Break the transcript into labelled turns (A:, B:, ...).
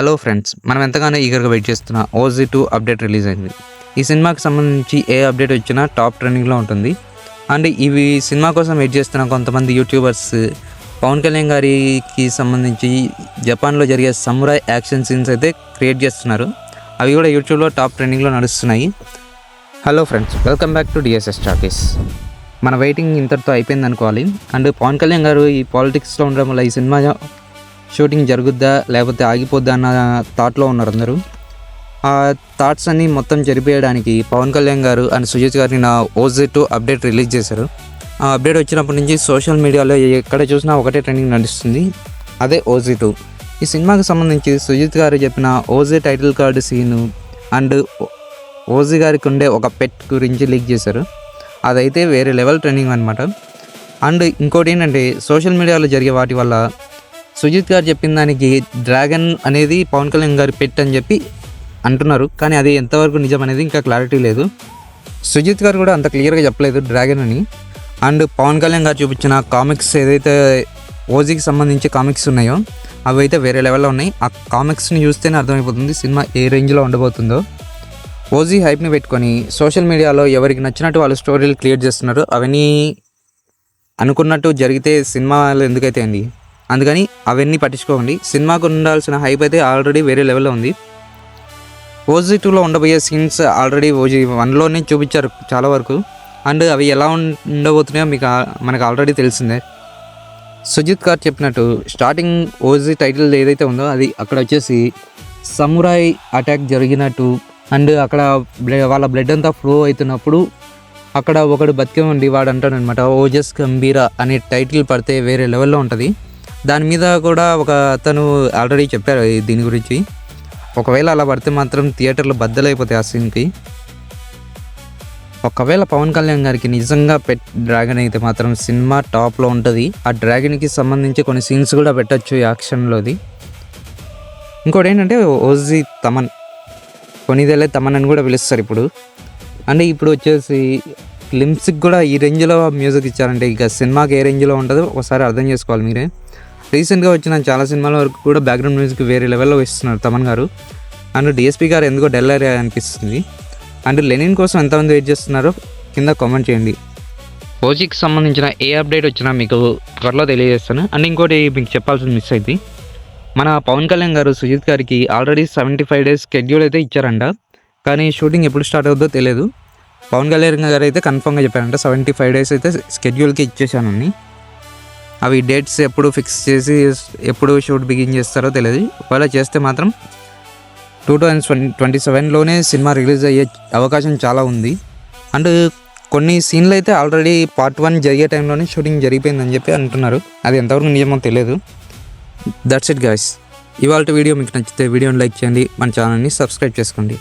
A: Hello friends, మనం ఎంతగానో ఈగర్గా wait చేస్తున్న OZ2 అప్డేట్ రిలీజ్ అయింది. ఈ సినిమాకి సంబంధించి ఏ అప్డేట్ వచ్చినా టాప్ ట్రెండింగ్లో ఉంటుంది. అండ్ ఇవి సినిమా కోసం వెయిట్ చేస్తున్న కొంతమంది యూట్యూబర్స్ పవన్ కళ్యాణ్ గారికి సంబంధించి జపాన్లో జరిగే సమురాయ్ యాక్షన్ సీన్స్ అయితే క్రియేట్ చేస్తున్నారు. అవి కూడా యూట్యూబ్లో టాప్ ట్రెండింగ్లో నడుస్తున్నాయి. Hello friends, welcome back to DSS talkies. మన వెయిటింగ్ ఇంతటితో అయిపోయింది అనుకోవాలి. అండ్ పవన్ కళ్యాణ్ గారు ఈ పాలిటిక్స్లో ఉండడం వల్ల ఈ సినిమా షూటింగ్ జరుగుద్దా లేకపోతే ఆగిపోద్దా అన్న థాట్లో ఉన్నారు అందరూ. ఆ థాట్స్ అన్నీ మొత్తం జరిపేయడానికి పవన్ కళ్యాణ్ గారు అండ్ సుజిత్ గారిని నా OZ2 అప్డేట్ రిలీజ్ చేశారు. ఆ అప్డేట్ వచ్చినప్పటి నుంచి సోషల్ మీడియాలో ఎక్కడ చూసినా ఒకటే ట్రెండింగ్ నడుస్తుంది, అదే OZ2. ఈ సినిమాకి సంబంధించి సుజిత్ గారు చెప్పిన OZ title card scene and OZ గారికి ఉండే ఒక పెట్ గురించి లీక్ చేశారు. అదైతే వేరే లెవెల్ ట్రెండింగ్ అనమాట. అండ్ ఇంకోటి ఏంటంటే సోషల్ మీడియాలో జరిగే వాటి వల్ల సుజిత్ గారు చెప్పిన దానికి డ్రాగన్ అనేది పవన్ కళ్యాణ్ గారి పెట్ అని చెప్పి అంటున్నారు, కానీ అది ఎంతవరకు నిజం అనేది ఇంకా క్లారిటీ లేదు. సుజిత్ గారు కూడా అంత క్లియర్గా చెప్పలేదు డ్రాగన్ అని. అండ్ పవన్ కళ్యాణ్ గారు చూపించిన కామిక్స్ ఏదైతే OZకి సంబంధించి కామిక్స్ ఉన్నాయో అవి అయితే వేరే లెవెల్లో ఉన్నాయి. ఆ కామిక్స్ని చూస్తేనే అర్థమైపోతుంది సినిమా ఏ రేంజ్లో ఉండబోతుందో. OZ హైప్ని పెట్టుకొని సోషల్ మీడియాలో ఎవరికి నచ్చినట్టు వాళ్ళు స్టోరీలు క్రియేట్ చేస్తున్నారు. అవన్నీ అనుకున్నట్టు జరిగితే సినిమాలు ఎందుకైతే అండి, అందుకని అవన్నీ పట్టించుకోండి. సినిమాకు ఉండాల్సిన హైప్ అయితే ఆల్రెడీ వేరే లెవెల్లో ఉంది. OZ2లో ఉండబోయే సీన్స్ ఆల్రెడీ OZ1లోనే చూపించారు చాలా వరకు. అండ్ అవి ఎలా ఉండబోతున్నాయో మనకు ఆల్రెడీ తెలిసిందే. సుజిత్ గారు చెప్పినట్టు స్టార్టింగ్ OZ టైటిల్ ఏదైతే ఉందో అది అక్కడ వచ్చేసి సమురాయ్ అటాక్ జరిగినట్టు అండ్ అక్కడ వాళ్ళ బ్లడ్ అంతా ఫ్లో అవుతున్నప్పుడు అక్కడ ఒకడు బతికే ఉండి వాడు అంటాడు అనమాట, ఓజస్ గంభీరా అనే టైటిల్ పడితే వేరే లెవెల్లో ఉంటుంది. దాని మీద కూడా ఒక అతను ఆల్రెడీ చెప్పారు దీని గురించి. ఒకవేళ అలా పడితే మాత్రం థియేటర్లో బద్దలైపోతాయి ఆ సీన్కి. ఒకవేళ పవన్ కళ్యాణ్ గారికి నిజంగా పెట్ డ్రాగన్ అయితే మాత్రం సినిమా టాప్లో ఉంటుంది. ఆ డ్రాగన్కి సంబంధించి కొన్ని సీన్స్ కూడా పెట్టచ్చు యాక్షన్లోది. ఇంకోటి ఏంటంటే OZ తమన్, కొనిదేలే తమన్ అని కూడా పిలుస్తారు ఇప్పుడు. అంటే ఇప్పుడు వచ్చేసి గ్లిమ్స్కి కూడా ఈ రేంజ్లో మ్యూజిక్ ఇచ్చారంటే ఇక సినిమాకి ఏ రేంజ్లో ఉంటుందో ఒకసారి అర్థం చేసుకోవాలి మీరే. రీసెంట్గా వచ్చిన చాలా సినిమాల వరకు కూడా బ్యాక్గ్రౌండ్ మ్యూజిక్ వేరే లెవెల్లో ఇస్తున్నారు తమన్ గారు. అండ్ DSP గారు ఎందుకో డెల్లర్ అనిపిస్తుంది. అండ్ లెనిన్ కోసం ఎంతమంది వెయిట్ చేస్తున్నారో కింద కామెంట్ చేయండి. OZకి సంబంధించిన ఏ అప్డేట్ వచ్చినా మీకు త్వరలో తెలియజేస్తాను. అండ్ ఇంకోటి మీకు చెప్పాల్సింది మిస్ అయింది. మన పవన్ కళ్యాణ్ గారు సుజిత్ గారికి ఆల్రెడీ 75 days షెడ్యూల్ అయితే ఇచ్చారంట, కానీ షూటింగ్ ఎప్పుడు స్టార్ట్ అవుతుందో తెలియదు. పవన్ కళ్యాణ్ గారు అయితే కన్ఫర్మ్గా చెప్పారంట 75 days అయితే షెడ్యూల్కి ఇచ్చేసానని. అవి డేట్స్ ఎప్పుడు ఫిక్స్ చేసి ఎప్పుడు షూట్ బిగిన్ చేస్తారో తెలియదు. ఒకవేళ చేస్తే మాత్రం 2027లోనే సినిమా రిలీజ్ అయ్యే అవకాశం చాలా ఉంది. అండ్ కొన్ని సీన్లు అయితే ఆల్రెడీ Part 1 జరిగే టైంలోనే షూటింగ్ జరిగిపోయిందని చెప్పి అంటున్నారు. అది ఎంతవరకు నిజమో తెలియదు. That's it guys. ఇవాళ వీడియో మీకు నచ్చితే వీడియోని లైక్ చేయండి, మన ఛానల్ని సబ్స్క్రైబ్ చేసుకోండి.